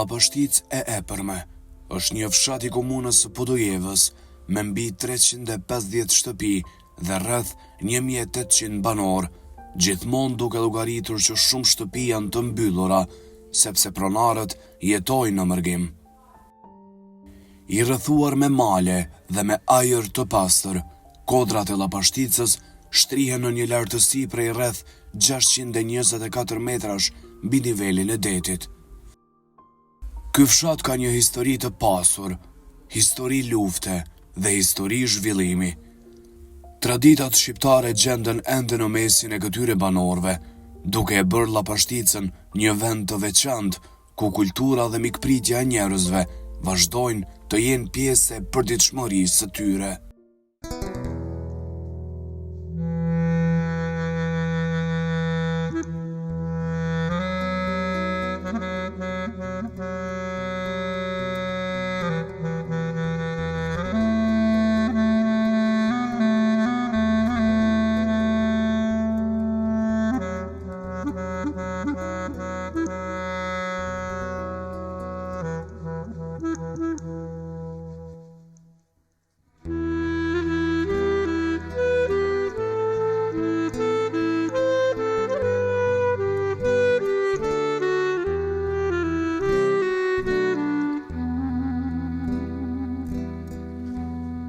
Llapashtic e Epërme është një fshat i komunës së Podujevës me mbi 350 shtëpi dhe rreth 1800 banor, gjithmonë duke llogaritur që shumë shtëpi janë të mbyllura, sepse pronarët jetojnë në mërgim. I rrethuar me male dhe me ajër të pastër, kodrat e Llapashticës shtrihen në një lartësi prej rreth 624 metrash mbi nivelin e detit. Ky fshat ka një histori të pasur, histori lufte dhe histori zhvillimi. Traditat shqiptare gjenden ende në mesin e këtyre banorëve, duke e bërë Llapashticën një vend të veçantë ku kultura dhe mikpritja e njerëzve vazhdojnë të jenë pjesë e përditshmërisë së tyre.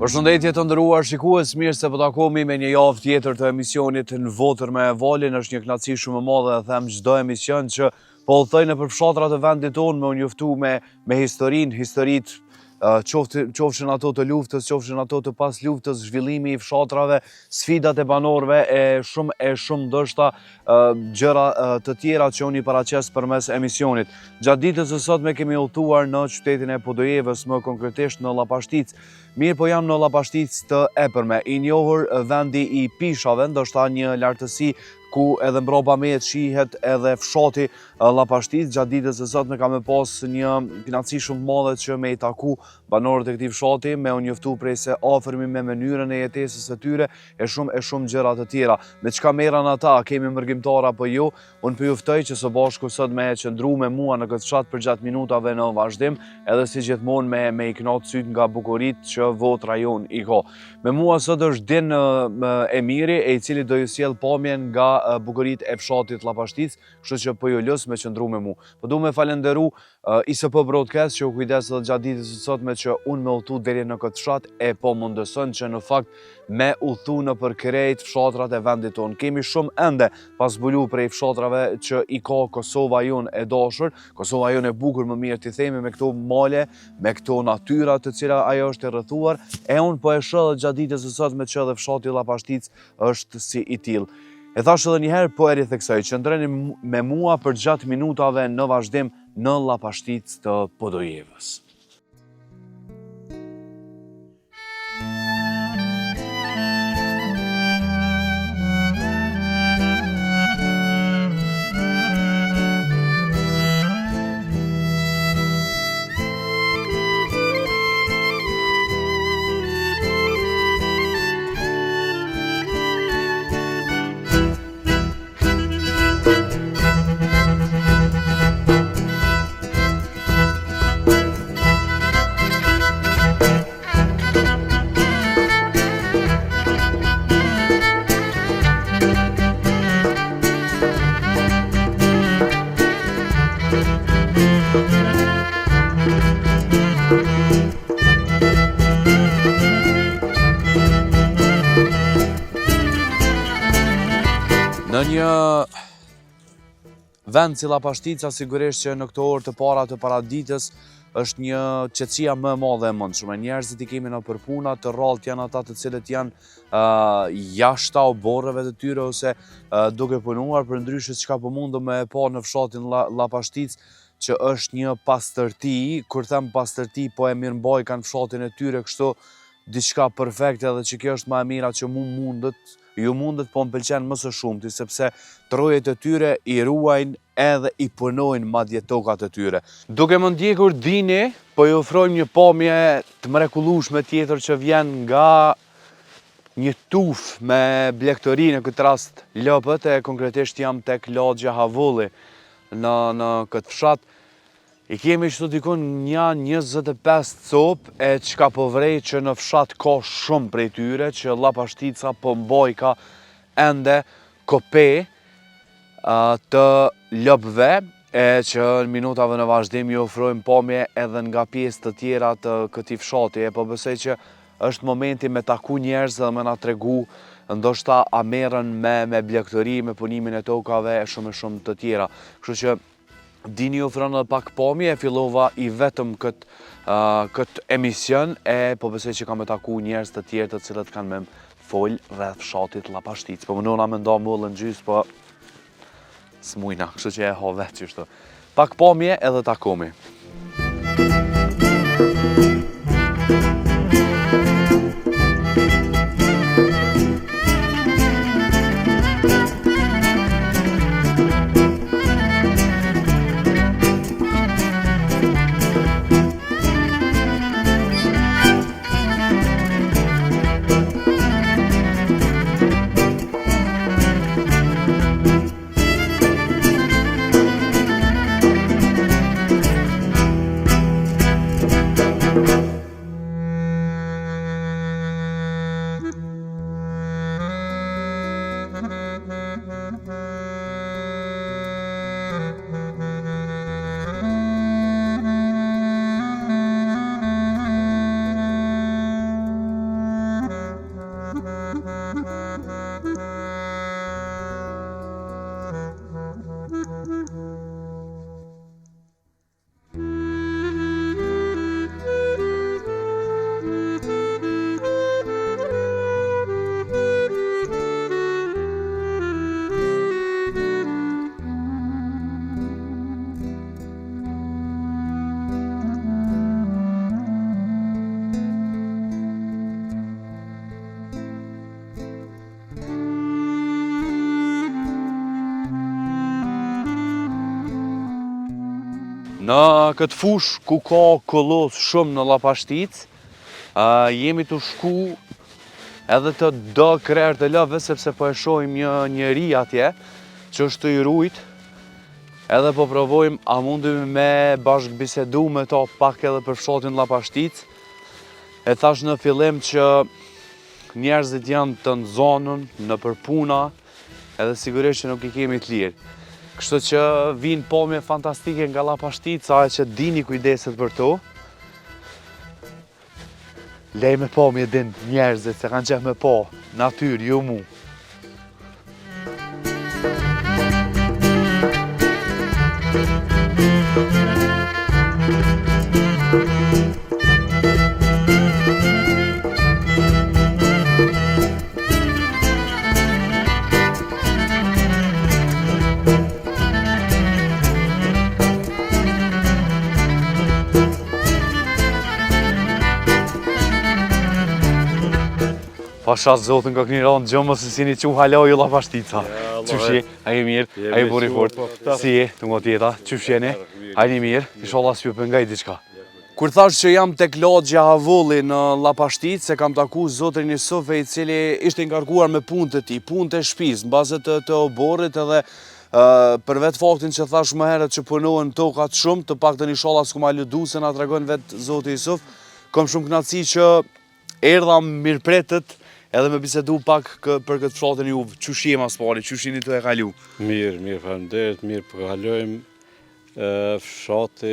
Përshëndetje të nderuar shikues, mirë se po takohemi me një javë tjetër të emisionit Në Votër me Valin. Është një kënaqësi shumë e madhe dhe them çdo emision që po udhëtoj nëpër fshatrat e vendit tonë me u njoftu me historitë, qofshin ato të luftës, qofshin ato të pas luftës, zhvillimi i fshatrave, sfidat e banorëve e shumë ndoshta gjëra të tjera që unë i paraqes përmes emisionit. Gjatë ditës së sotme kemi udhëtuar në qytetin e Podujevës, më konkretisht në Llapashticë. Mirë po jam në Llapashticë të Epërme, i njohur vendi i pishave, ndoshta një lartësi ku edhe mbrapa mejet shihet edhe fshati Llapashticë. Gjatë ditës së sotme kam pas një kënaqësi shumë të madhe që me i taku banorët e këtij fshati, me u njoftu prej se afërmi me mënyrën e jetesës së tyre e shumë gjëra të tjera. Me çka merran ata, kemi mërgjimtar apo jo? Unë po ju ftoj që së bashku sot me qëndru me mua në këtë fshat për gjatë minutave në vazhdim, edhe si gjithmonë me i knat syt nga bukuritë që Votra jon i ka. Me mua sot është Din Emiri, i cili do ju sjell pamjen nga bukuritë e fshatit Llapashticë, kështu që po ju lës me qëndru me mua. Po du me falenderu ISP Broadcast që u kujdes edhe gjatë ditës së sotme që unë me udhëtu deri në këtë fshat e po mundëson që në fakt me udhëtu nëpër krejt fshatrat e vendit tonë. Kemi shumë ende pas zbulu prej fshatrave që i ka Kosova jon e dashur, Kosova jon e bukur, më mirë t'i themi, me këto male, me këto natyra të cila ajo është e rrethuar, e unë po e shoh gjatë ditës së sotme që edhe fshati Llapashticë është si i tillë. E thash edhe një herë, po e ritheksoj, qëndroni me mua për gjatë minutave në vazhdim në Llapashticë të Podujevës. Në një vend si Llapashtica, sigurisht që në këto orë të para të paraditës është një qetësia më e madhe e mundshme. Njerëzit i kemi nëpër puna, të rrallët janë ata të cilët janë jashta oborreve të tyre ose duke punuar, përndryshe çka po mundu me e pa në fshatin Llapashticë, që është një pastërti. Kur them pastërti, po e mirëmbaj kanë fshatin e tyre kështu diçka perfekte, edhe që kjo është më e mira që ju mundet, po më pëlqen më së shumti, sepse trojet e tyre i ruajnë edhe i punojnë madje tokat e tyre. Duke më ndjekur dini, po ju ofrojmë një pamje të mrekullueshme tjetër që vjen nga një tuf me blegtori, në këtë rast lopët, e konkretisht jam tek lagja Havulli në këtë fshat. I kemi që të dikun një 25 copë e qka po vrej që në fshat ka shumë prej tyre që Llapashtica po mboj ka ende kope të lopëve e që në minutave në vazhdim ju ofrojmë pamje edhe nga pjesë të tjera të këtij fshati. Po besoj që është momenti me taku njerëz dhe me na tregu ndoshta a merren me blegtëri, me punimin e tokave e shumë të tjera. Kështu që dini ofron edhe pak pamje, e fillova i vetëm këtë emision e po besoj që kam me taku njerëz të tjerë të cilët kanë me fol rreth fshatit Llapashticë. Po mënona me nda mullën gjys, po s'mujna, kështu që e ha vetë qështu. Pak pamje edhe takomi. Në këtë fush ku ka kollos shumë në Llapashticë, jemi të shku edhe të do krerë të lëve, sepse po e shohim një njeri atje, që është të i rujt, edhe po provojmë a mundim me bashkë bisedu me ta pak edhe për fshatin Llapashticë. E thash në fillim që njerëzit janë të në zonën, në përpuna, edhe sigurisht që nuk i kemi të lirë. Kështu që vinë pamje fantastike nga Llapashtica, që dini kujdeset për to. Lej me pamje din njerëzit, se kanë qef me pa natyrë, jo mu. Pasha zotin ka këni ranë gjëmë se si një që haloj Llapashtica. Qyshi, a i mirë, a i buri fort. Si e, të ngo tjeta, qyshjeni, a i mirë, ishala s'pjupën nga i diqka. Kur thash që jam tek lagja Havulli në Llapashticë, se kam taku zotrin Jusufe i cili ishte ngarkuar me punë të tij, punë të shtëpisë, mbase të oborrit edhe për vetë faktin që thash më herët që punohen tokat shumë, të paktën inshallah s'ku ma lëdu se na tregon vetë zoti Jusuf, kam shumë kënaqësi që erdha mirëpretët edhe me bisedu pak për këtë fshatin juve. Qysh jema s'pari, qysh jeni të e kalu? Mirë, faleminderit, mirë përkalojmë. Fshati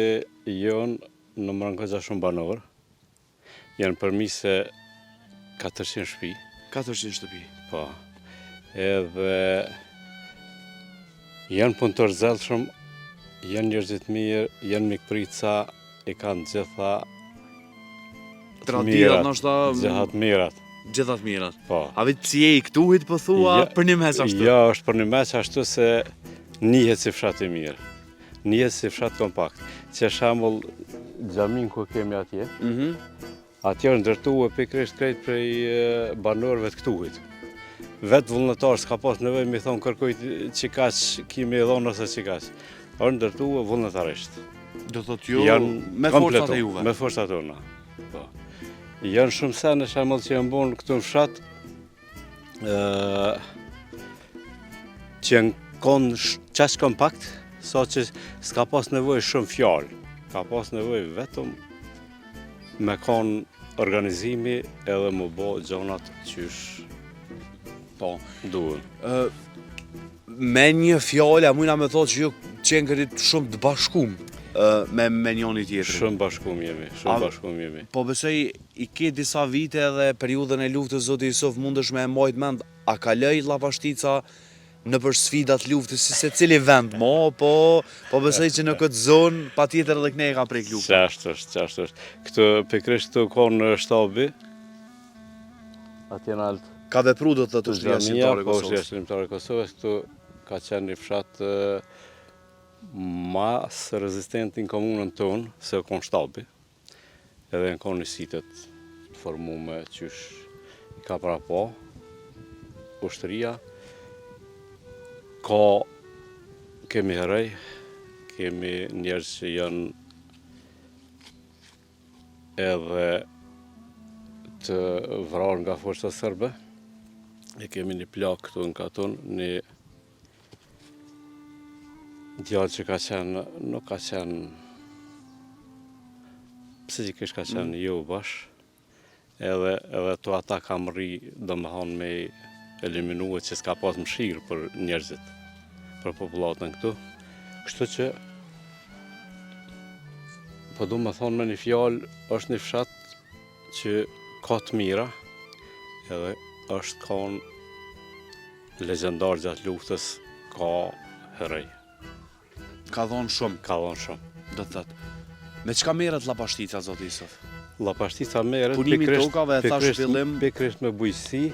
jonë në Mrankoza shumë banor. Janë përmise 400 shtëpi. 400 shtëpi. Po. Edhe janë punëtor zellshëm, janë njerëzit mirë, janë mikprica, i kanë gjitha traditat ndoshta gjithat mirat. Gjithat mirat. Po. A vetë psi je i këtuhit po thua për një mes ashtu? Jo, është për një mes ashtu se njihet si fshat i mirë. Njihet si fshat kompakt. Që shembull xhamin ku kemi atje. Atje është ndërtuar pikërisht krejt prej banorëve të këtuhit. Vetë vullnetar s'ka pas nevojë mi thon kërkoj çikaç kimi dhon ose çikaç. Është ndërtuar vullnetarisht. Do thotë ju me forcat e juve. Me forcat tona. Po. Janë shumë sene shembull që janë bën këtu në fshat që janë kon qaq kompakt, sa që s'ka pas nevojë shumë fjalë. ka pas nevojë vetëm me kanë organizimi edhe më bo gjonat qysh Po. duhen. Me një fjallë, a mujna me thotë që ju qenë kërit shumë të bashkum me njoni tjetërin. Shumë bashkum jemi. Po besoj i ke disa vite dhe periudhën e luftës zoti Jusuf mundesh me e majt mend, a kaloj Llapashtica në për sfidat luftës si se cili vend po besoj që në këtë zonë pa tjetër edhe këne e ka prek luftës. Qashtë është. Këtë pikrisht këtu ka në shtabi, atje në altë. Ka vepru do të Ushtria Shqiptare e Po, Kosovës. Ushtria Shqiptare e Kosovës, këtu ka qenë një fshat mas rezistentin komunën tonë, se o konë shtabi, edhe në konë një sitet të formume qysh i ka pra po, ushtëria, kemi herëj, kemi njerëz që janë edhe të vrarë nga forca serbe, e kemi një plak këtu në Katon, një djallë që ka qenë, nuk ka qenë, psikisht ka qenë jo bash, edhe to ata kam rri, do më thonë me eliminuar që s'ka pas mëshirë për njerëzit, për popullatën këtu. Kështu që, po du më thonë me një fjalë, është një fshat që ka të mira, edhe është konë legendar gjatë luftës, ka herëj. Ka dhonë shumë, Ka dhonë shumë. do të thëtë. Me çka merret Llapashtica, zoti Jusuf? Llapashtica merret Punimi tokave, e thash fillim. pikrisht me bujqësi,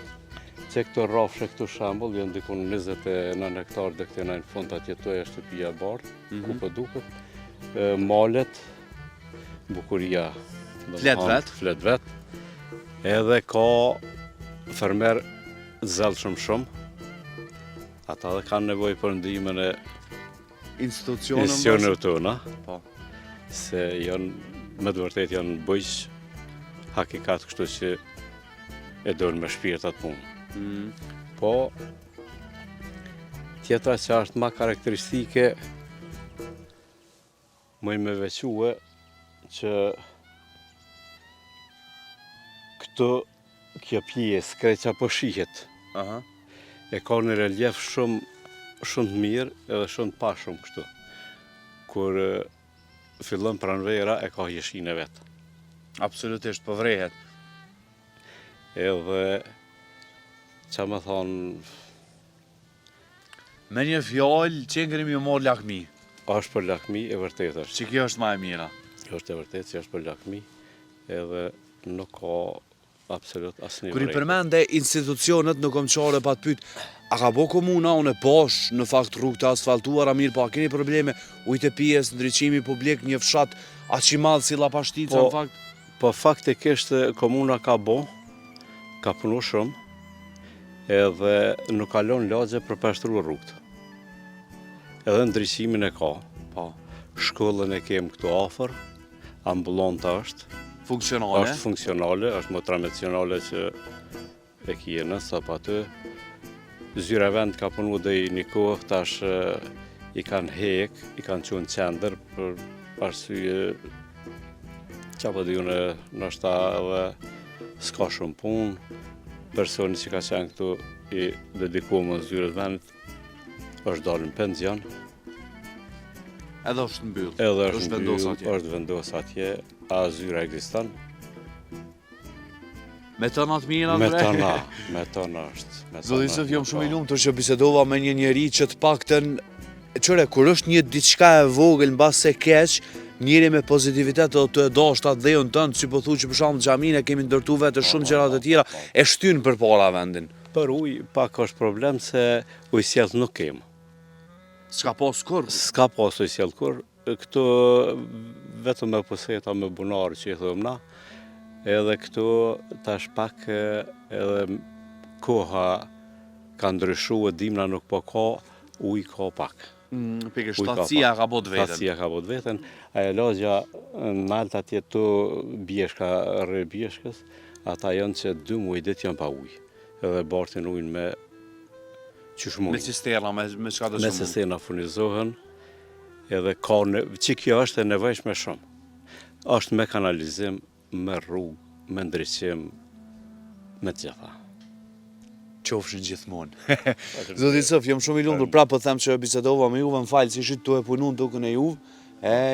që këto rrafshe këtu shembull, janë dikun 29 hektar dhe këte në fund atje to e shtëpia e bardhë, ku po duket. Malet, bukuria. Flet vet. Edhe ka fermer zellshëm shumë. Ata dhe kanë nevojë për ndihmën e institucioneve tona. Po. Se janë, me të vërtet janë bujq, hakikat kështu që e dorën me shpirtat punë. Po, tjetra që është ma karakteristike, më me veçue që kjo pjesë, kreqa po shihet, e ka një relief shumë të mirë edhe shumë të pashëm kështu. Kur fillon pranvera e ka jeshin e vetë. Absolutisht, po vrehet. Edhe, që më thonë, Me një fjallë, qenë kërimi ju morë lakmi. është për lakmi, e vërtet është. Që kjo është ma e mira. Është e vërtet që është për lakmi, edhe nuk ka absolut asnjë Kur i vërejtje. përmende institucionet në komqare pa të pyt, a ka bo komuna unë e posh në fakt rrugë të asfaltuara mirë, pa keni probleme, ujtë e pijes, ndryqimi publik, një fshat aq i madh si Llapashtica në fakt? Po faktikisht komuna ka bo, ka punu shumë, edhe nuk kalon lagje për pashtruar rrugët. Edhe ndryqimin e ka, po. Shkollën e kem këtu afër, ambulanta është, Funksionale? është funksionale, është më tradicionale që e kjene, sa pa të. Zyra vend ka punu dhe i një kohë, tash i kanë hek, i kanë qenë qender për arsye qa po dhjune nështë edhe s'ka shumë punë. Personi që ka qenë këtu i dedikuar më zyrët vendit, është dalë në penzion. Edhe është mbyll. Edhe është vendos atje. është vendos atje, a zyra ekziston. Me të natë mira Me bre? tona është. Zoti Jusuf, jam shumë i lumtur që bisedova me një njeri që të paktën, qëre, kur është një diçka e vogël mbas se keq, njëri me pozitivitet dhe të dashur atë dhejën tënd, si po thu që për shembull xhamin e kemi ndërtuar vetë shumë gjëra të tjera, e shtyn përpara vendin. Për ujë pak është problem se ujësjellë nuk kemë. S'ka pas kur. S'ka pas ujësjellë kur. Këtu vetëm me poseta me bunarë që i thëmë na, edhe këtu tash pak edhe koha ka ndryshuar, dimna nuk po ka, ujë ka pak. Pikë shtatësia ka bot vetën. Shtatësia ka bot vetën. Ajo lagja në altë atje tu bjeshka rrë bjeshkës, ata janë që 2 muaj ditë janë pa ujë. Edhe bartin ujnë me qysh Me mund. cisterna, me çka Me dëshmon. cisterna furnizohen, edhe ka që kjo është e nevojshme shumë. Është me kanalizim, me rrugë, me ndriçim, me të gjitha. Qofshin gjithmonë. Zoti Sof, jam shumë i lumtur, prapë po them që bisedova me juve, më falë si ishit tu e punu në tokën e juve.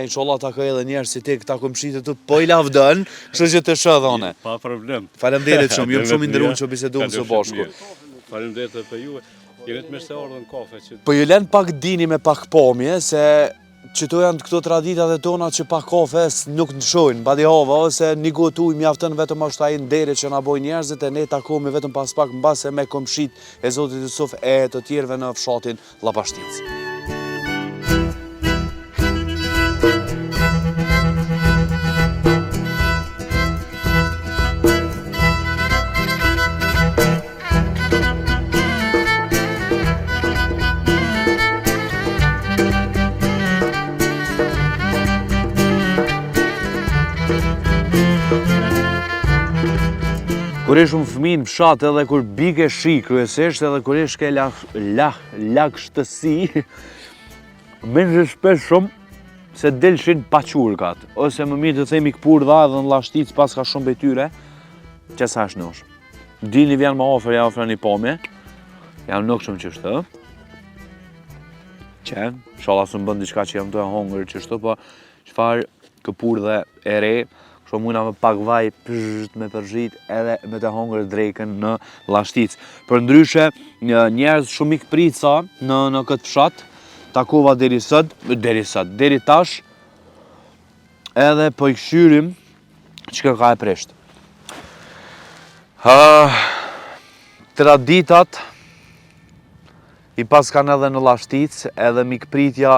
Inshallah takoj edhe njerëz si ti këta komshitë tu po i lavdën, kështu që të shoh dhone. Pa problem. Faleminderit shumë, jam shumë i nderuar që biseduam së bashku. Faleminderit edhe për juve. Jeni të mirë se ardhën kafe që... Po ju lën pak dini me pak pamje, se qëto janë këto traditat e tona që pak kafe nuk ndryshojnë, badi hava, ose një gotu i mjafton vetëm është ai nderi që na bojnë njerëzit, e ne takohemi vetëm pas pak mbase me komshit e Zotit Yusuf e të tjerëve në fshatin Llapashtic. Kur ishëm fëmijë në fshat edhe kur bike shi kryesisht edhe kur ishke lagshtësi, menje shpesh shumë se delshin paqurkat, ose më mirë të themi këpurdha edhe në Llashtic pas ka shumë betyre, që sa është nosh. Dini vjen më afër, ja ofroni pamje, jam nuk shumë qështë, që, inshallah së më bën diçka që jam të e hongër qështë, po çfarë këpurdhe e re, mujna me pak vaj me përzhit edhe me të hongër drekën në Llashtic. Për ndryshe, njerëz shumë ik prica në këtë fshat, takova deri tash, edhe po i këshyrim që ka e presht. Traditat i pas kanë edhe në Llashtic, edhe mikpritja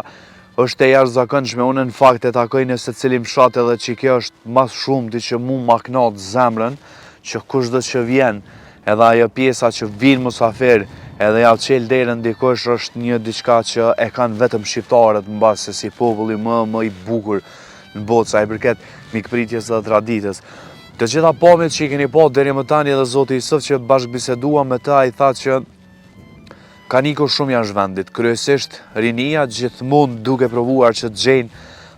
është e jashtëzakonshme, unë në fakt e takoj në secilin fshat edhe që kjo është mas shumti që mu ma knat zemrën, që kushdo që vjen, edhe ajo pjesa që vinë musafir, edhe ja qel derën dikush është një diçka që e kanë vetëm shqiptarët mbas se si populli më i bukur në botë sa i përket mikpritjes dhe traditës. Të gjitha pamjet që i keni pa deri më tani edhe Zoti Yusuf që bashkëbisedua me ta i tha që ka nikur shumë jashtë vendit, kryesisht rinia gjithmonë duke provuar që të gjejnë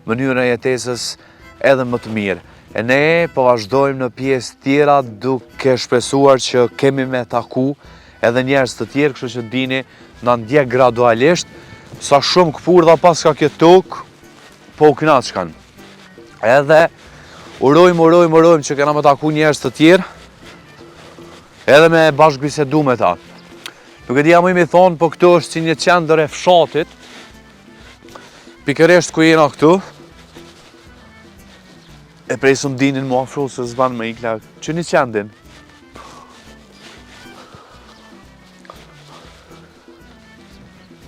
mënyrën e jetesës edhe më të mirë. E ne po vazhdojmë në pjesë tjera duke shpresuar që kemi me taku edhe njerëz të tjerë, kështu që dini na ndjek gradualisht, sa shumë këpurdha pas ka këtë tokë, po u kënaqen. Edhe urojmë që kena me taku njerëz të tjerë, edhe me bashkëbisedu me ta. Nuk e dija më imi thonë, po këtu është si një qendër e fshatit, pikërisht ku jena këtu, e presëm dinin më afro se zban më ikla, që një qendin.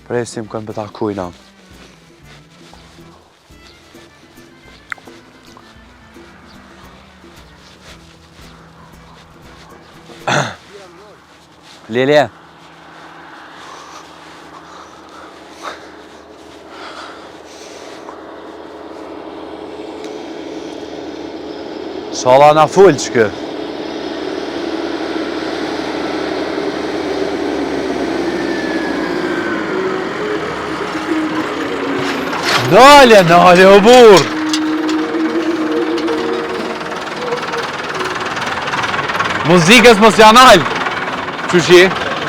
Presim kënë për ta kujna. Lele. Shala na full që kë. Nale, o burë! Muzikës mos janë alë. Qyshi?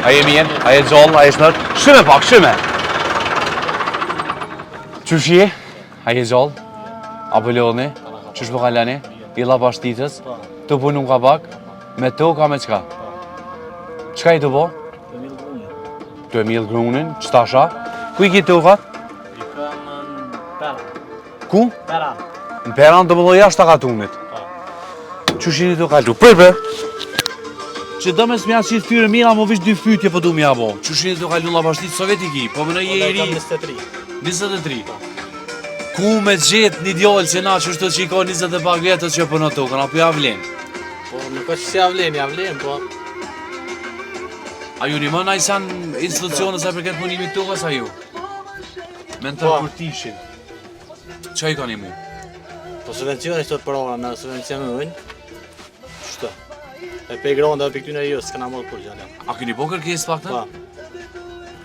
A je mirë? A je gjallë? A je shmërë? Shime pak, shime! Qyshi? A je gjallë? Apo lodhni? Qysh më kalani? I Llapashticës, të punu ka pak, me to ka me qka? Qka i të po? 2.000 grunin, qëta sha? Ku i ki tokat? I kam në Peran. Ku? Peran. Në Peran të mëllo jashtë të katunit. Qushini të kaltu? Përpe! Që dëmes mja që i thyre mira, më vish 2 fytje për du mja bo. Qushini të kaltu në Llapashticë, Sovjet i ki, po më në je i ri... 23. Ku me gjetë një djallë që na që është të që i ka 20 e pak vjetët që për në tokën, apo ja vlen? Po, nuk është që ja vlen, po... A ju një më najsan institucionës e përket punimit tokës, a ju? Me në të kurtishin. Qa i ka një mu? Po subvencioni shtot për ora, në subvencionojnë. Qështë? E pe i gronda e pe këtyne ju, s'kana modë kur gjallë. A këni po kërkes pak të? Po.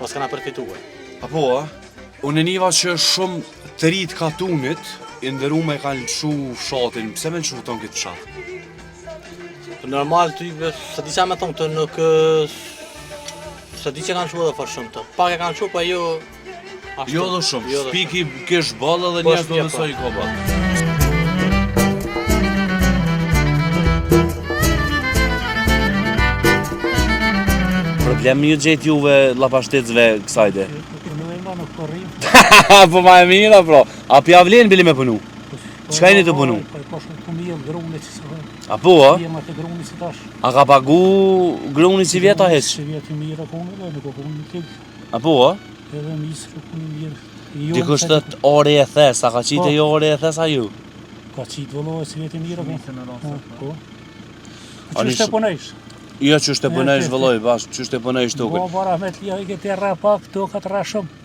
Po s'kana përfituar. Apo, unë e niva që shumë të rritë katunit, i ndërume kanë lëshu fshatin, pse me lëshu tonë këtë fshat? Normal ty, sa di qa me thonë të nuk... Sa di që kanë shu edhe farë shumë të. Pak e kanë shu, pa jo... Jo dhe shumë, shpiki kesh balla dhe njerëz do nësoj i ka balla. Problemi ju gjetë juve lapashtetësve kësajde? Po ma e mira, bro. A pja vlenë bili me punu? Qka jeni të punu? A po, a? A ka pagu gruni si vjeta heq? A po, a? Dikush thët ore e thes, a ka qite jo ore e thes a ju? Ka qitë vëllohet si vjetë i mira, po. Qështë të punojsh? Jo, qështë të punojsh vëlloj, bashkë, qështë të punojsh tukën? Po, bara me të lija i këtë rra pak, to ka të rra shumë.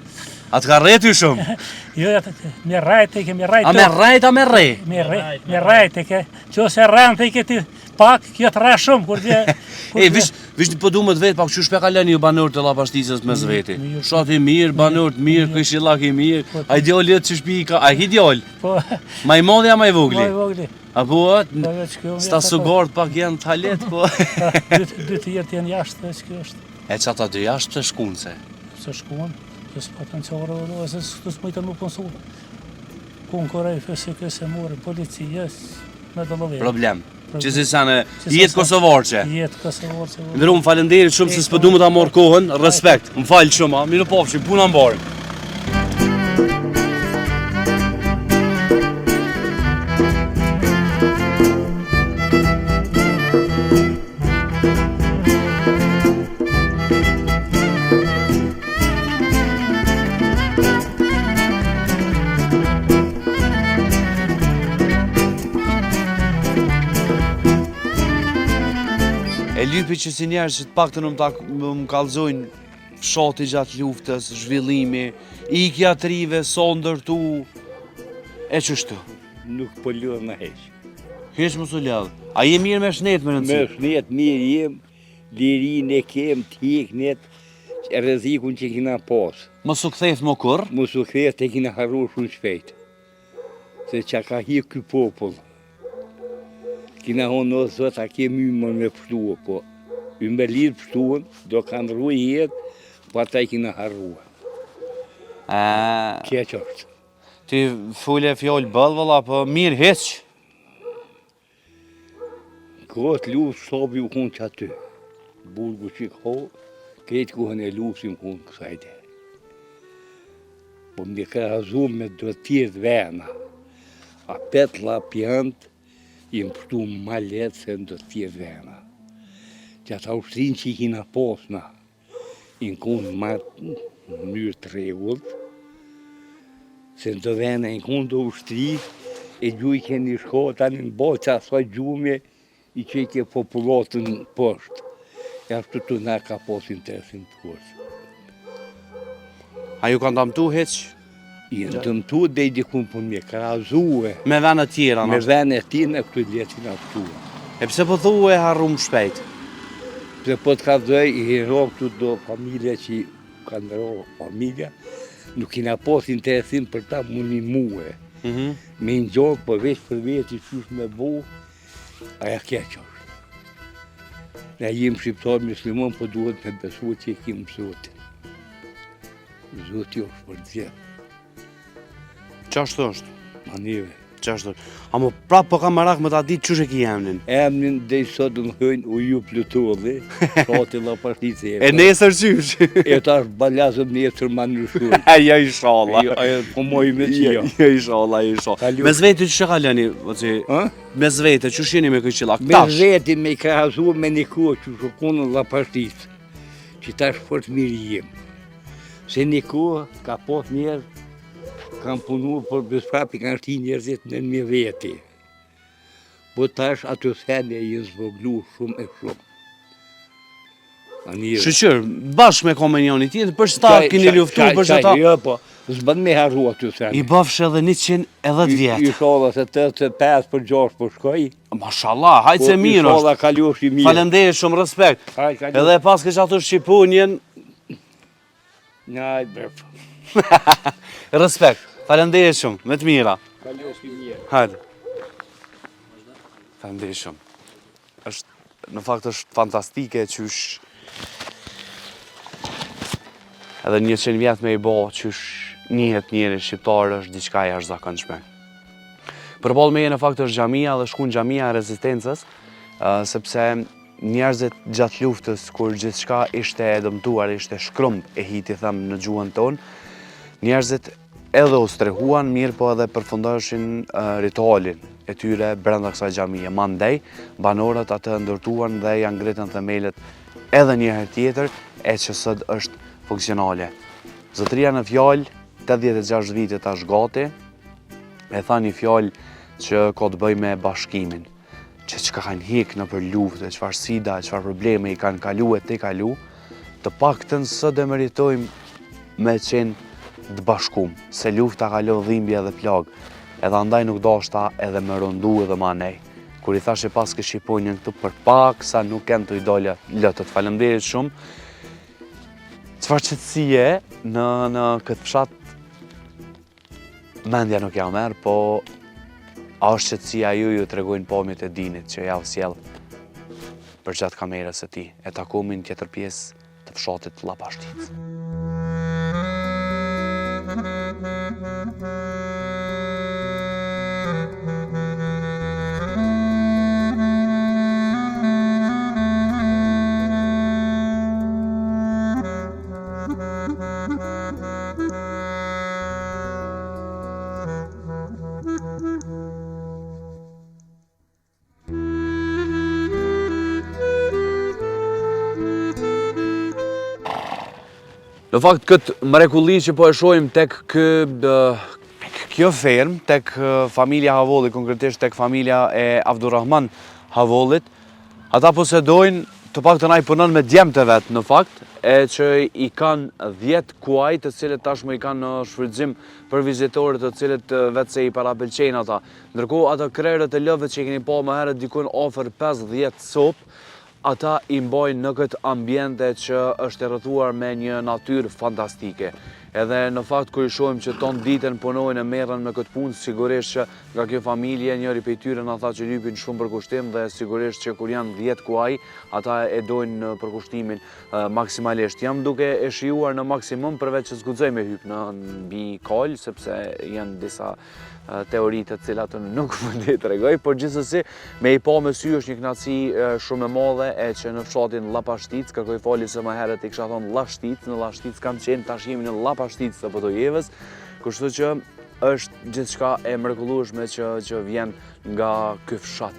A të ka rrejt ju shumë? Jo, me rrajt e ke, me rrajt. A me rrejt, a me rrej? Me rrajt e ke, që ose rrajt e ke ti pak, kjo të rra shumë, kur dhe... E, vish po du më të vetë, pak që shpe ka leni ju banor të lapashtisës me zveti? Shati mirë, banor të mirë, këshillak i mirë, a i djolli të që shpi ka, a i djoll? Po, Ma i modhi a ma i vogli? ma i vogli. A po, sta sugort pak janë të halet, po. Dy të jetë janë jashtë, dhe që kjo është. E që ata dy jashtë të shkunëse? Se shkuan, që s'pa të në qarë, ose s'tu s'mojtë më konsultë. Konkurej, fësi këse morë, policijës, me të lovejë. Problem. Që si sanë, jetë kosovarqe. Jetë kosovarqe. Ndëru, më falenderit shumë se s'pëdu më ta morë kohën, respekt, më falë shumë, a, mirë pofshim, puna më barë. E lypi që si njerë që të pak të më kalzojnë fshati gjatë luftës, zhvillimi, ikja të rive, so ndërtu, e qështu? Nuk po lëdh në heq. Heq më su lëdh. A je mirë me shnet më rëndësi? Me shnet mirë jem, lirin e kem, t'hiknet, rrezikun që kina pas. Më su ktheth më kur? Më su ktheth të kina harru shumë shpejt. Se që ka hi ky popull. Kina honë o zot, a kemi më me pështua, po. I me lirë pështuën, do kanë rruj jetë, po ata i kina harrua. Kje që është. Ti fulle fjallë bëllë, po mirë heq? Këtë luftë sobi u kunë që aty. Burgu që ko, këtë kuhën e luftë më kunë kësajde. Po më ka razu me do tjertë vena. A petë la pjantë, i më pështu ma letë se në do tjertë vena. Që ata ushtrin që i kina posna, i në kunë ma në mënyrë të regullë, se në do vena i kunë do ushtri, e gjuj keni shko, tani në bo që asoj gjume, i që i ke popullatën poshtë. E ashtu të nga ka posë interesin të poshtë. A ju kanë damtu heq? I në të mëtu dhe i dikun për me krazue. Me vene tjera, Me vene tjera këtu letin aktua. E pse po thu e harrum shpejt? Pse po të ka dhej, i hero këtu do familje që kanë dhero familja, nuk kina posë interesin për ta muni muhe. Me në gjohë për veç për veti qysh me bo, aja keq është. Ne jem shqiptar muslimon, po duhet me besu që i kim Zotin. Zoti është për gjithë. Qashtu është? Manive. Qashtu është. A më prapë po kam marak me ta ditë qështë e ki emnin? Emnin dhe i sot në hëjnë u ju plutulli, shati la partitse. E nesër qysh? E ta është balazëm nesër ma në shurë. Ja i shala. Po moj me qia. Ja i shala, ja i shala. Me zvete që ka lëni? Me zvete, që shjeni me këqila? Me zvete me i krahazu me një kohë që shukunën la partitse. Që ta është fort mirë jem. Se një kohë ka pot njerë, kam punu për besprapi kanë shti njerëzit në një veti. Po tash ato thene i zvoglu shumë e shumë. Shqyr, bashkë me komenioni tjetë, për shta kini luftu, për shta... Jo, po, s'bën me harru ato thene. I bafsh edhe 110 vjetë. I shola se 85 për 6 për shkoj. Mashallah, hajtë se mirë është. I shola kaliosh i mirë. Falenderit shumë, respekt. Edhe pas kësh ato Shqipunjen... Njaj, bref. Respekt. Faleminderit shumë, me të mira. Kaloshi mirë. Hajde. Faleminderit shumë. Në fakt është fantastike qysh edhe 100 vjet me i bo qysh njihet njeri shqiptar është diçka jashtëzakonshme. Përballë meje në fakt është xhamia dhe shkon xhamia e Rezistencës, sepse njerëzit gjatë luftës kur gjithçka ishte e dëmtuar, ishte shkrumb e hiti them në gjuhën tonë, njerëzit edhe u strehuan, mirë po edhe përfundoshin ritualin e tyre brenda kësaj xhamie. Mandej, banorët atë ndërtuan dhe janë ngritën themelet edhe një herë tjetër, e që sot është funksionale. Zotëria në fjalë, 86 vite tash gati, e tha një fjalë që ka të bëjë me bashkimin, që çka kanë hik në për luftë, çfarë sfida, çfarë probleme i kanë kalu e te kalu, të paktën sot e meritojmë me qenë të bashkum, se lufta ka lënë dhimbje dhe plagë, edhe andaj nuk dashta edhe më rëndu edhe ma nej. Kur i thashe pas ke shqiponjën këtu për pak, sa nuk kanë të i dolja lëtët. Faleminderit shumë. Çfarë qëtësie në këtë fshat, mendja nuk ja merë, po a është qëtësia ju tregojnë pomjet e dinit që ja u sjell për gjatë kamerës e ti. E takomin tjetër pjesë të fshatit Llapashticë. Në fakt, këtë mrekulli që po e shohim tek kjo fermë, tek familja Havollit, konkretisht tek familja e Abdurrahman Havollit, ata posedojnë, të paktën ai punon me djemtë e vet në fakt, e që i kanë 10 kuaj të cilët tashmë i kanë në shfrytëzim për vizitorët të cilët vetë se i parapëlqejnë ata. Ndërkohë ato krerët e lëve që i keni pa më herët dikun ofër 5-10 copë, ata i mbajnë në këtë ambiente që është e rrethuar me një natyrë fantastike. Edhe në fakt kur i shohim që ton ditën punojnë e merren me këtë punë, sigurisht që nga kjo familje njëri prej tyre na tha që lypin shumë për kushtim dhe sigurisht që kur janë 10 kuaj, ata e dojnë për kushtimin maksimalisht. Jam duke e shijuar në maksimum përveç që zguxoj me hyp në mbi kol, sepse janë disa teoritë të cilat nuk mund t'i tregoj, por gjithsesi me i pa me sy është një kënaqësi shumë e madhe e që në fshatin Llapashticë, kërkoj falje se më herët i kisha thonë Llashticë, në Llashticë kam qenë, tash jemi në Llapashticë të Podojevës, kështu që është gjithçka e mrekullueshme që vjen nga ky fshat.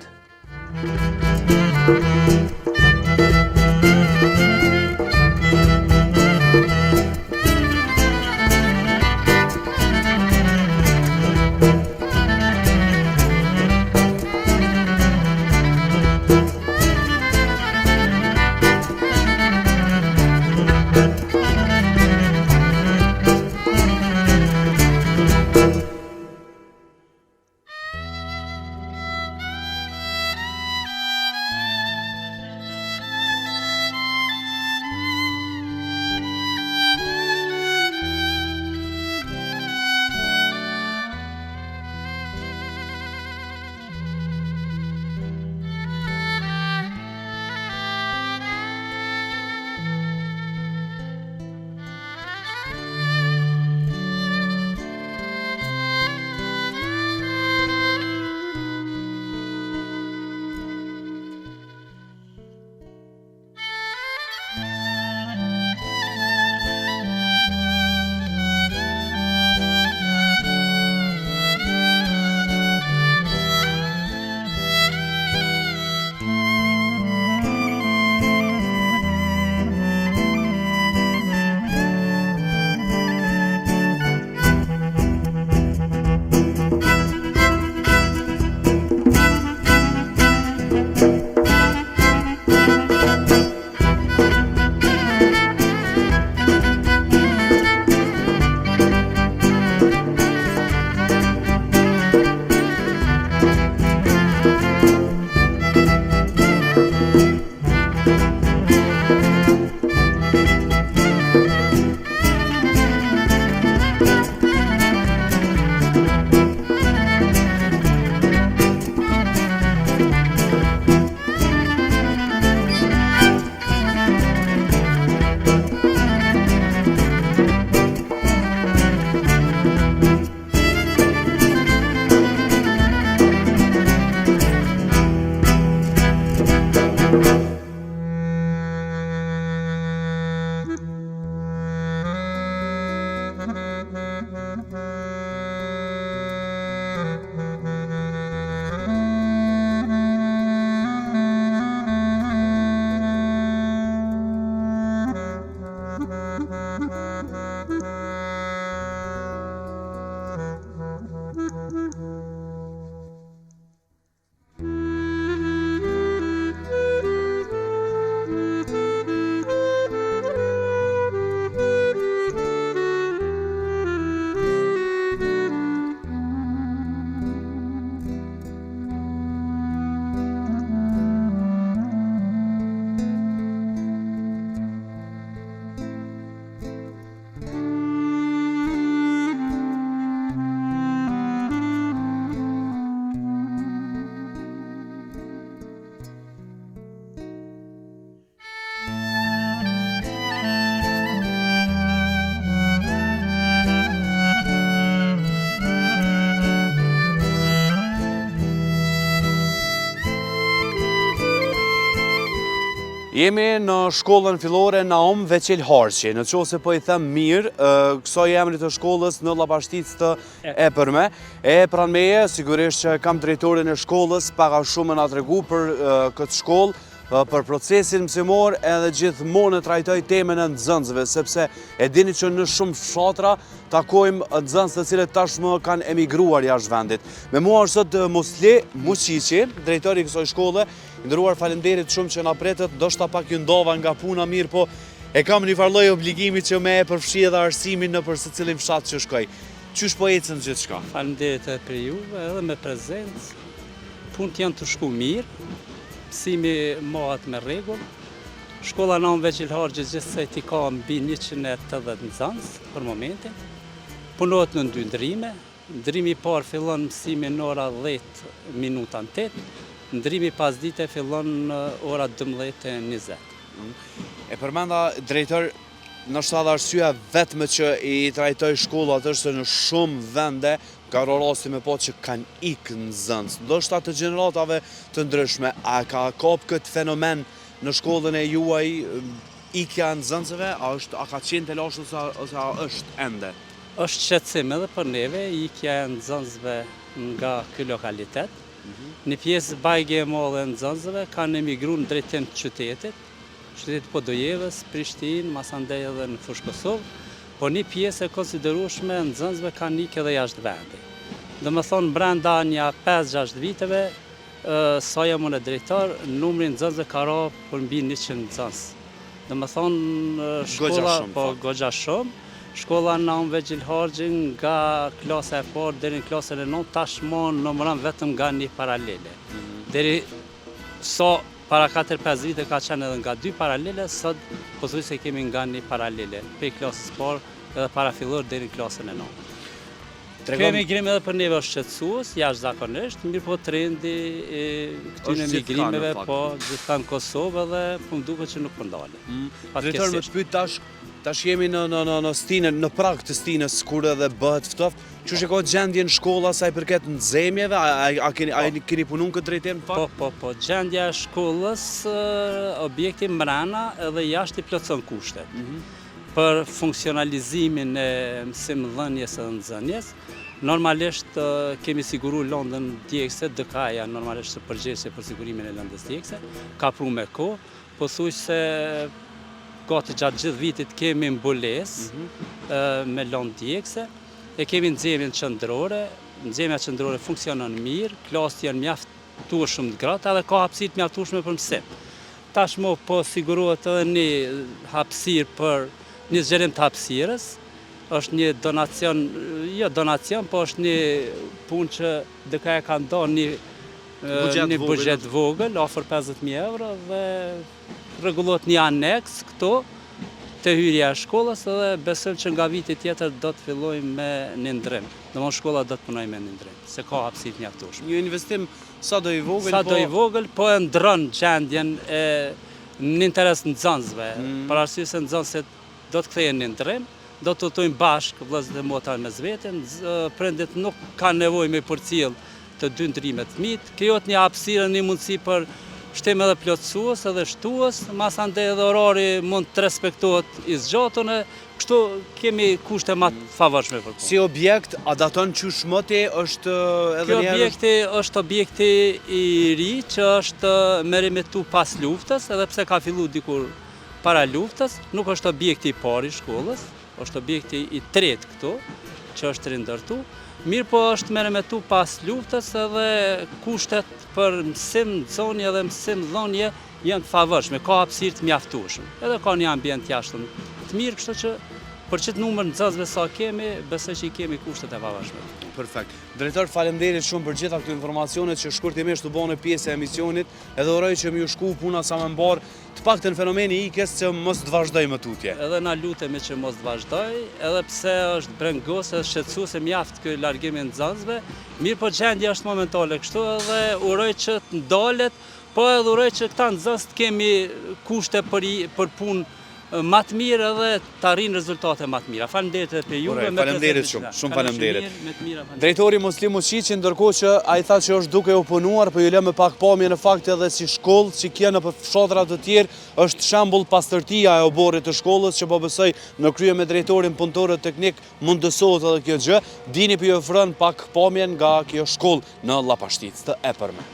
Jemi në shkollën fillore Naum Veçil Harçi. Në qoftë se po I them mirë, kësaj emri të shkollës në Llapashticë të Epërme. E pranë meje, sigurisht që kam drejtorin e shkollës, pak a shumë na tregu për këtë shkollë, për procesin mësimor edhe gjithmonë e trajtoj temën e nxënësve, sepse e dini që në shumë fshatra takojmë nxënës të cilët tashmë kanë emigruar jashtë vendit. Me mua është sot Musli Muqiqi, drejtori I kësaj shkolle. Ndëruar falenderit shumë që na pretet, ndoshta pak ju ndova nga puna mirë, po e kam një farë lloj obligimi që me e përfshi edhe arsimin në për secilin fshat që shkoj. Qysh po ecën gjithçka? Faleminderit edhe për juve, edhe me prezencë. Punët janë të shku mirë, mësimi mohat me rregull. Shkolla Naum Veçil Harçi gjithsesi ka mbi 180 nxënës për momentin. Punohet në 2 ndrime. Ndrimi I parë fillon mësimi në ora 10 minuta në 8. Ndrimi pas dite fillon në ora 12:20. E përmenda drejtor, nështë edhe arsyeja vetme që I trajtoj shkollat është se në shumë vende ka rasti me po që kanë ikë nxënës. Ndoshta të gjeneratave të ndryshme, a ka kap këtë fenomen në shkollën e juaj ikja nxënësve, a ka qenë të lashtë ose a është ende? Është shqetësim edhe për neve, ikja e nxënësve nga ky lokalitet. Një pjesë bajge e madhe e nxënësve kanë emigruar në drejtim të qytetit Podojevës, Prishtinë, masandej edhe në fushë Kosovë, po një pjesë e konsiderueshme e nxënësve kanë ikë edhe jashtë vendit. Domethënë brenda një 5-6 viteve, sa jam unë drejtor, numri nxënësve ka rarë për mbi 100 nxënës. Domethënë shkolla po goxha shumë. Shkolla Naum Veçil Harçi nga klasa e parë deri në klasën e 9 tashmë numëron vetëm nga një paralele. Deri para 4-5 vite ka qenë edhe nga 2 paralele, sot pothuajse se kemi nga një paralele, prej klasës parë edhe parafillor deri në klasën e 9. Ky emigrim edhe për neve është shqetësues, jashtëzakonisht, mirë po trendi këtyre emigrimeve po gjithë në Kosovë edhe po më duket që nuk po ndalet. Drejtor, më të pyet tash jemi në stinën, në prag të stinës, kur edhe bëhet ftoftë. Që shikoj gjendje në shkolla sa I përket nxemjeve, a keni punuar këtë drejtim pak? Po, gjendja e shkollës, objekti mbrana edhe jashtë I plotson kushtet. Për funksionalizimin e mësim-dhënies edhe nxënjes, normalisht kemi siguru lëndën djegëse, DK-ja normalisht së përgjegjëse për sigurimin e lëndës djegëse, ka pru me kohë, pothuajse gati gjatë gjithë vitit kemi mbulesë me lëndë djegëse, e kemi nxemjen qendrore, nxemja qendrore funksionon mirë, klasët janë mjaftueshëm të grata edhe ka hapësirë të mjaftueshme për mësim. Tashmë po sigurohet edhe një hapësirë për një zgjerim të hapësirës, është një donacion, po është një punë që DK-ja ka ndonë një buxhet vogël, afër 50.000 euro dhe rregullohet një aneks këto të hyrja e shkollës edhe besojmë që nga viti tjetër do të fillojmë me një ndrim. Domthonë shkolla do të punojë me një ndrim, se ka hapësirë të mjaftueshme. Një investim sado I vogël, sado I vogël, po e ndron gjendjen në interes të nxënësve. Për arsye se nxënësit do të kthehen në ndrim, do të jetojnë bashkë vëllezërit e motra me vetin, prindit nuk kanë nevojë me përcjell të 2 ndrime të fëmijët, krijohet një hapësirë, një mundësi për shtem edhe plotësues edhe shtues, masandej edhe orari mund të respektohet I zgjatun, kështu kemi kushte më të favorshme për punë. Si objekt, a daton qysh mëti është edhe njerëz? Ky objekti është objekti I ri që është merremetu pas luftës, edhe pse ka filluar dikur para luftës, nuk është objekti I parë I shkollës, është objekti I tretë këtu, që është rindërtu. Mirë po është merremetu pas luftës edhe kushtet për mësim nxënje dhe mësim dhënje janë të favorshme, ka hapësirë të mjaftueshme. Edhe ka një ambient jashtëm të mirë, kështu që për çet numër nxënësve sa kemi, besoj që I kemi kushtet e pavarshme. Perfekt. Drejtor, faleminderit shumë për gjitha këto informacionet që shkurtimisht u bënë pjesë e emisionit, edhe uroj që më shku puna sa më mbar, të paktën fenomeni I ikës që mos të vazhdoj më tutje. Edhe na lutemi që mos të vazhdoj, edhe pse është brengos edhe shqetësuese mjaft ky largim I nxënësve, mirë po gjendja është momentale kështu edhe uroj që të ndalet, po edhe uroj që këta nxënës të kemi kushte për punë më të mirë edhe të arrin rezultate më të mira. Faleminderit edhe për juve. Faleminderit shumë faleminderit. Me të mira. Drejtori Muslim Muqiqi, ndërkohë që ai tha që është duke u punuar, po ju lë me pak pamje në fakt edhe si shkollë, që kjo në fshatra të tjerë është shembull pastërtia e oborrit të shkollës, që po besoj në krye me drejtorin punëtorët teknik mundësohet edhe kjo gjë. Dini për ju ofron pak pamje nga kjo shkollë në Llapashticë të epërme.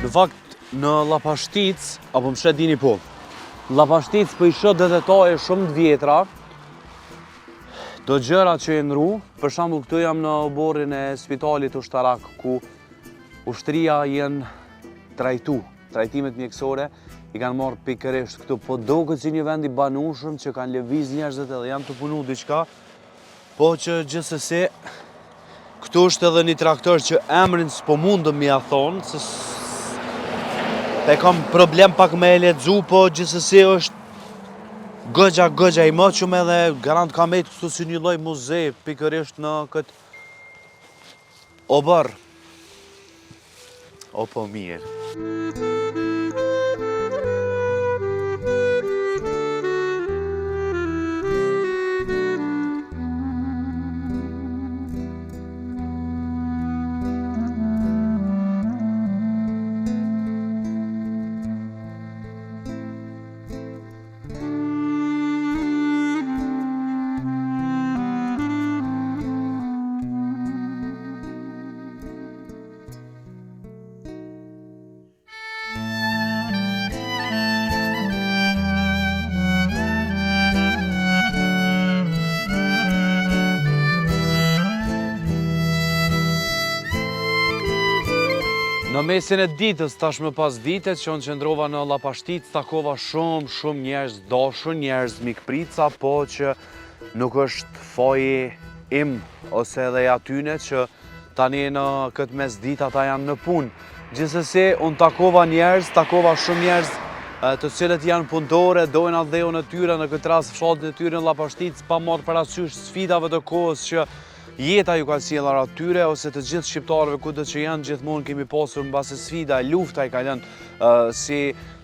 Në fakt, në Llapashticë, apo më shet dini po, Llapashticë për i shët detetaje shumë të vjetra, do gjëra që e nru, për shembull këtu jam në oborrin e spitalit ushtarak, ku ushtria jenë trajtimet mjekësore, i kanë marrë pikërisht këtu, po doket si një vend i banueshëm që kanë lëviz njerëzit edhe janë të punu diçka, po që gjithsesi, këtu është edhe një traktor që emrin s'po mundëm mi a thonë, se e kam problem pak me e lexu, po gjithsesi është gëgja i mëqëm edhe garant ka mejtë këtu si një lloj muze pikërisht në këtë obër. O po mirë. Në mesin e ditës, tashmë pas ditës, që unë qëndrova në Llapashticë, takova shumë njerëz dashur, njerëz mikprica, po që nuk është faji im, ose edhe atyne që tani në këtë mes ditë ata janë në punë. Gjithsesi, unë takova shumë njerëz të cilët janë punëtore, dojnë adheun e tyre në këtë rast fshatin e tyre në Llapashticë, pa marrë parasysh sfidave të kohës që jeta ju ka sjellur atyre, ose të gjithë shqiptarëve kudo që janë, gjithmonë kemi pasur mbase sfida, lufta i ka lënë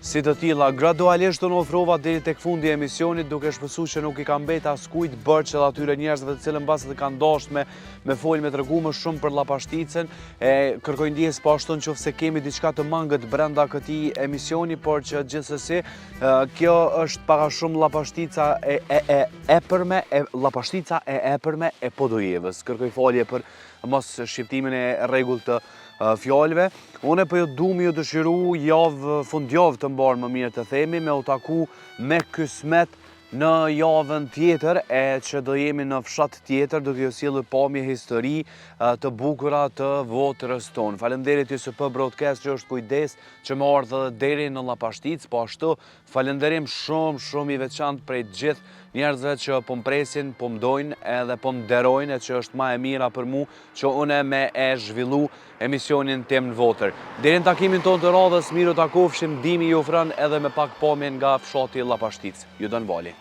si të tilla. Gradualisht unë ofrova deri tek fundi i emisionit, duke shpresuar që nuk i ka mbet askujt bërç edhe atyre njerëzve të cilën mbase të kanë dashur me folë, me tregu më shumë për Llapashticën. Kërkoj ndjes po ashtu nëse kemi diçka të mangët brenda këtij emisioni, por që gjithsesi kjo është para shumë Llapashtica e epërme, Llapashtica e epërme e Podujevës. Kërkoj falje për mos shqiptimin e rregullt të fjalëve. Unë po ju dum ju dëshiru fundjavë të mbarë, më mirë të themi, me u taku me Kismet në javën tjetër, e që do jemi në fshat tjetër, do t'ju sjellë pamje histori të bukura të votrës tonë. Faleminderit YSP Broadcast që është kujdes që më ardhë deri në Llapashticë, po ashtu falenderim shumë i veçantë prej gjithë njerëzve që po mpresin, po mdojnë edhe po mderojnë, e që është ma e mira për mu që une me e zhvillu emisionin tim në votër. Deri në takimin tonë të radhës, miru takofshim, dimi ju ofron edhe me pak pamjen nga fshati Llapashticë. Ju dënë vali.